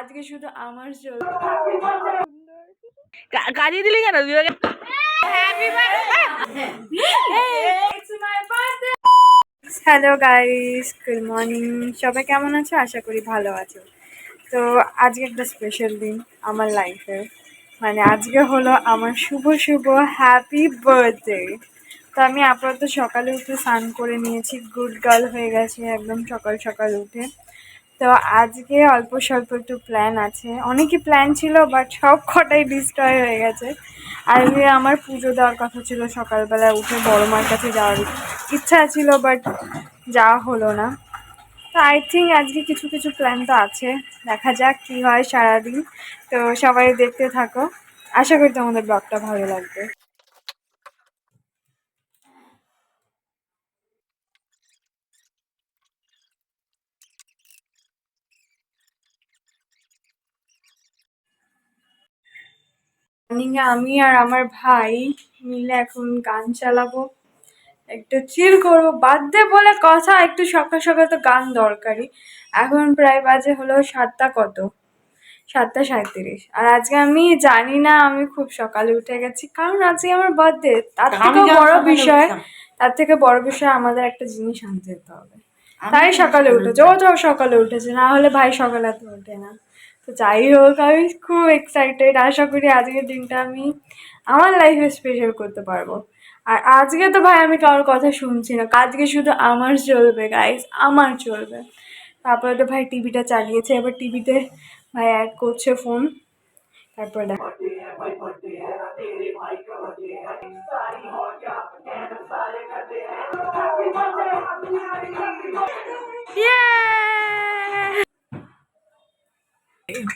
আজকে শুধু আমার কাজিয়ে দিলি কেন? Hello guys, good morning. সবাই কেমন আছো? আশা করি ভালো আছো। তো আজকে একটা স্পেশাল দিন আমার লাইফে, মানে আজকে হলো আমার শুভ শুভ হ্যাপি বার্থডে। তো আমি আপাতত সকালে উঠে স্নান করে নিয়েছি, গুড গার্ল হয়ে গেছে একদম সকাল সকাল উঠে। তো আজকে অল্প স্বল্প একটু প্ল্যান আছে, অনেকই প্ল্যান ছিল বাট সব কটাই ডিস্ট্রয় হয়ে গেছে। আজকে আমার পুজো দেওয়ার কথা ছিল, সকালবেলা উঠে বড় মার কাছে যাওয়ার ইচ্ছা ছিল বাট যাওয়া হলো না। তো আই থিঙ্ক আজকে কিছু কিছু প্ল্যান তো আছে, দেখা যাক কী হয় সারাদিন। তো সবাই দেখতে থাকো, আশা করি তোমাদের ব্লগটা ভালো লাগবে। মর্নিংয়ে আমি আর আমার ভাই মিলে এখন গান চালাবো, একটু চিল করবো। বার্থডে বলে কথা, একটু সকাল সকাল তো গান দরকারি। এখন প্রায় বাজে হলো 7টা, কত 7টা 37। আর আজকে আমি জানি না, আমি খুব সকালে উঠে গেছি কারণ আজকে আমার বার্থডে। তার থেকে বড় বিষয় আমাদের একটা জিনিস আনতে যেতে হবে, তাই সকালে উঠেছে। ও তো সকালে উঠেছে, না হলে ভাই সকালে এত ওঠে না। তো যাই হোক, আমি খুব এক্সাইটেড। আশা করি আজকের দিনটা আমি আমার লাইফে স্পেশাল করতে পারবো। আর আজকে তো ভাই আমি কারোর কথা শুনছি না, আজকে শুধু আমার চলবে গাইস, আমার চলবে। তারপরে তো ভাই টিভিটা চালিয়েছে, এবার টিভিতে ভাই অ্যাড করছে ফোন। তারপরে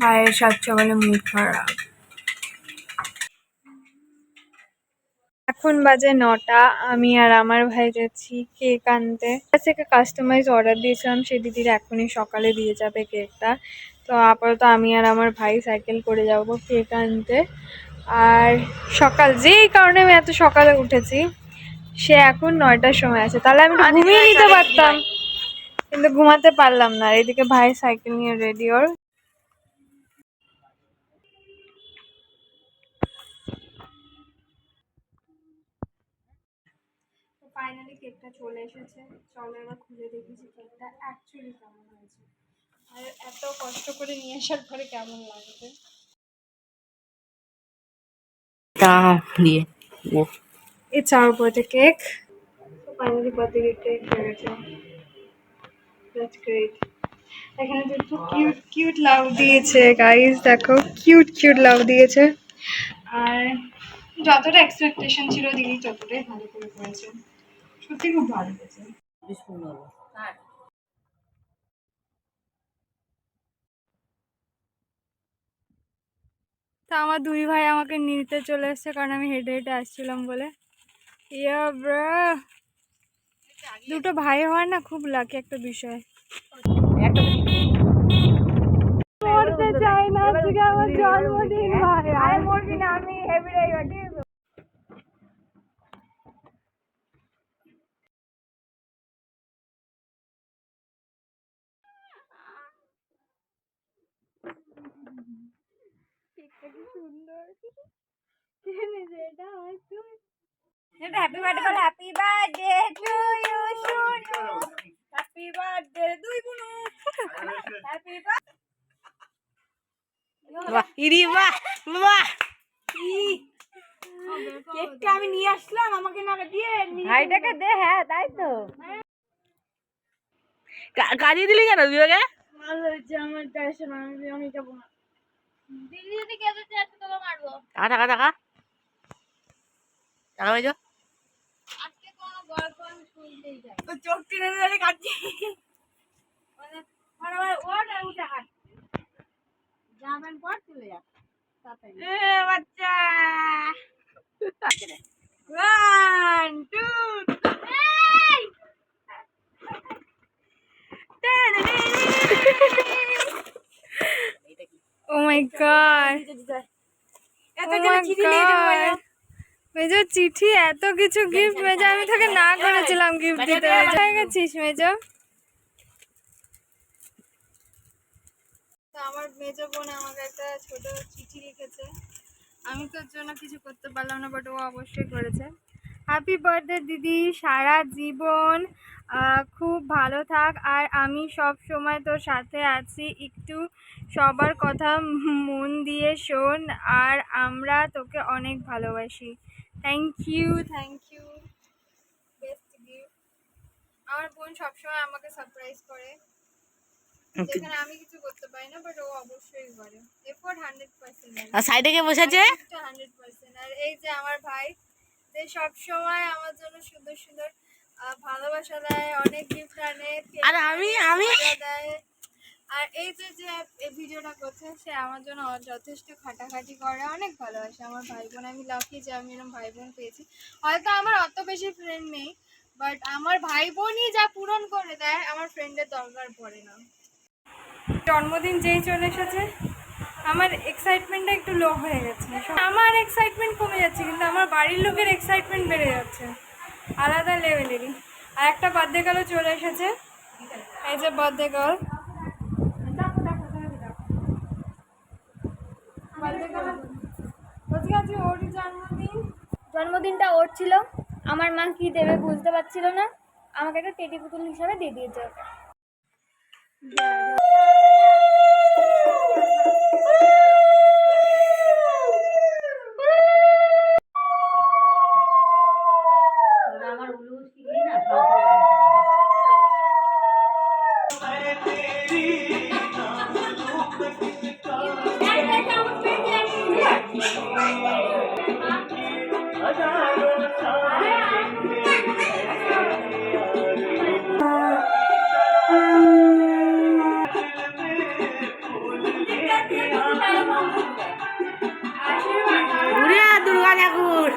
ভাইয়ের 7 সকালে মুড খারাপ। এখন বাজে 9টা, আমি আর আমার ভাই যাচ্ছি কেক আনতে। থেকে কাস্টমাইজ অর্ডার দিয়েছিলাম, সেই দিদির এখনই সকালে দিয়ে যাবে কেকটা। তো আপাতত আমি আর আমার ভাই সাইকেল করে যাব কেক আনতে। আর সকাল যেই কারণে আমি এত সকালে উঠেছি, সে এখন 9টার সময় আছে, তাহলে আমি ঘুমিয়ে নিতে পারতাম, কিন্তু ঘুমাতে পারলাম না। এদিকে ভাই সাইকেল নিয়ে রেডি। ওর ফাইনালি কেকটা চলে এসেছে। চলো এবার খুলে দেখেছি কেকটা অ্যাকচুয়ালি কেমন হয়েছে, আর এত কষ্ট করে নিয়ে আসার পরে কেমন লাগবে। It's our birthday cake. So finally birthday cake হয়ে গেছে। That's great. এখানে তো একটু কিউট কিউট লাভ দিয়েছে গাইস, দেখো কিউট কিউট লাভ দিয়েছে। আর যতটা এক্সপেকটেশন ছিল দিদি ততটাই ভালো করে করেছে, সত্যি খুব ভালো হয়েছে। তা আমার দুই ভাই আমাকে নিতে চলে এসছে, কারণ আমি হেঁটে হেঁটে আসছিলাম বলে। ইয়া ব্রা, দুটো ভাই হয় না, খুব লাকি একটা বিষয়। মরতে চাই না, আজকে আমার জন্মদিন ভাই। আরে মরবি না, আমি হেভি ড্রাইভার, ঠিক আছে। কেকটা কি সুন্দর, এটা আমার এটা হ্যাপি বার্থডে বল, হ্যাপি বার্থডে টু ইউ শুনু, হ্যাপি বার্থডে দুই বুনু, হ্যাপি বার্থডে। বাহ ইরি বাহ বাহ, কেকটা আমি নিয়ে আসলাম, আমাকে না দিয়ে ভাইটাকে দে। হ্যাঁ তাই তো, কাজিয়ে দিলি কেন তুই ওকে? ভালো হয়েছে, আমার টেনশন, আমি যাবো না। দিল্লি যদি কেটে যায় তো তোকে মারবো। টাকা টাকা টাকা টাকা ভাইজো। আজকে কোনো গল্প আমি শুনতেই যাই, তো চোখ টেনে ধরে কাটছি, মানে ওটা উঠে হাত যাবেন পর চলে যা তাড়াতাড়ি। বাচ্চা 1 2 Oh my god, এত চিঠি নিয়ে যাবো মেজো, চিঠি এত কিছু গিফট। মেজো আমি তোকে না করেছিলাম গিফট দিতে, হয়ে গেছিস মেজো। তো আমার মেজো বোন আমাকে একটা ছোট চিঠি লিখেছে। আমি তোর জন্য কিছু করতে পারলাম না, বাট ও অবশ্যই করেছে। হ্যাপি বার্থডে দিদি, সারা জীবন খুব ভালো থাক, আর আমি সব সময় তোর সাথে আছি। একটু সবার কথা মন দিয়ে শোন, আর আমরা তোকে অনেক ভালোবাসি। Thank you, thank you. Best gift. আমার বোন সবসময় আমাকে সারপ্রাইজ করে, যেখানে আমি কিছু করতে পারি না, বাট ও অবশ্যই করে। এফোর্ট 100%। আর সাইডে কে বসেছে? 100%। আর এই যে আমার ভাই, যে সব সময় আমার জন্য সুন্দর সুন্দর ভালোবাসা দেয়, অনেক গিফট আনে, আর আমি দেয়। আর এই যে যে এই ভিডিওটা করছে, সে আমার জন্য যথেষ্ট খাটাখাটি করে, অনেক ভালোবাসে আমার ভাই বোন। আমি লাকি যে আমি এরকম ভাই বোন পেয়েছি। হয়তো আমার অত বেশি ফ্রেন্ড নেই, বাট আমার ভাই বোনই যা পূরণ করে দেয়, আমার ফ্রেন্ডের দরকার পড়ে না। জন্মদিন যেই চলে এসেছে, আমার এক্সাইটমেন্টটা একটু লো হয়ে গেছে। আমার এক্সাইটমেন্ট কমে যাচ্ছে, কিন্তু আমার বাড়ির লোকের এক্সাইটমেন্ট বেড়ে যাচ্ছে, আলাদা লেভেলেরই। আর একটা বার্থডে গার্লও চলে এসেছে, এই যে বার্থডে গার্ল। ওর জন্মদিনটা ওর ছিল, আমার মা কি দেবে বুঝতে পারছিল না, আমাকে একটা টেডি পুতুল হিসাবে দিয়ে দিয়েছে ওকে। দুর্গা ঠাকুর।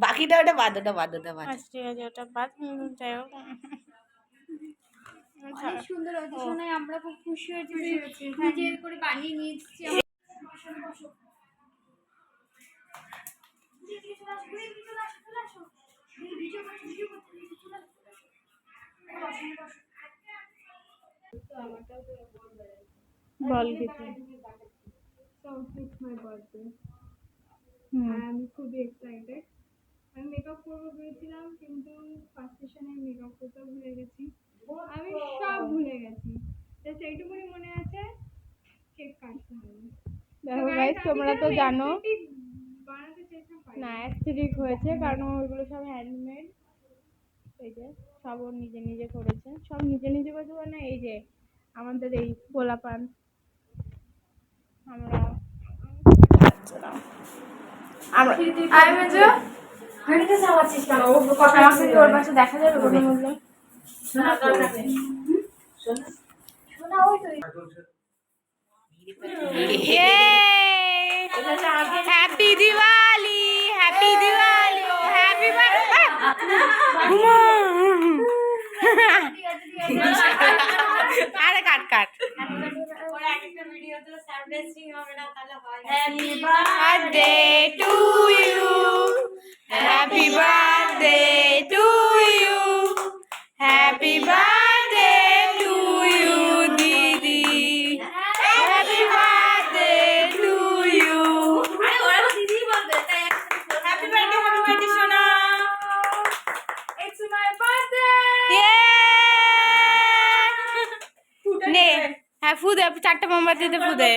বাকিটা ওটা বাদ, ওটা বাদ, ওটা বাদ। ঠিক আছে, ওটা বাদ। যাই হোক, অনেক সুন্দর হয়েছে শোনাই, আমরা খুব খুশি হয়েছি, নিজের করে বানিয়ে নিয়েছি। বল কিছু। So it's my birthday. আমি খুবই এক্সাইটেড। আমি মেকআপ করবো ভেবেছিলাম, কিন্তু ফার্স্ট সেশনে মেকআপ করতে ভুলে গেছি। আমি সব ভুলে গেছি, জাস্ট এইটুকুনি মনে আছে, কেক কাটতে হবে। দেখো গাইস, তোমরা তো জানো বানাতে চেষ্টা না অ্যাস্থেটিক হয়েছে, কারণ ওইগুলো সব হ্যান্ডমেড। এই যে সব ও নিজে নিজে করেছে, সব নিজে নিজে করেছে। মানে এই যে আমাদের এই পোলাপান, আমরা ওর পাশে দেখা যাবে কোনো মূল্য। Happy Diwali, happy Diwali, happy birthday. আরে cut cut. Happy birthday to you, happy birthday to you, happy birthday to you দিদি, happy birthday to you. Happy birthday সোনা। It's my birthday. নে, হ্যাঁ ফু দে, 4টে মোমবাতিতে ফু দে।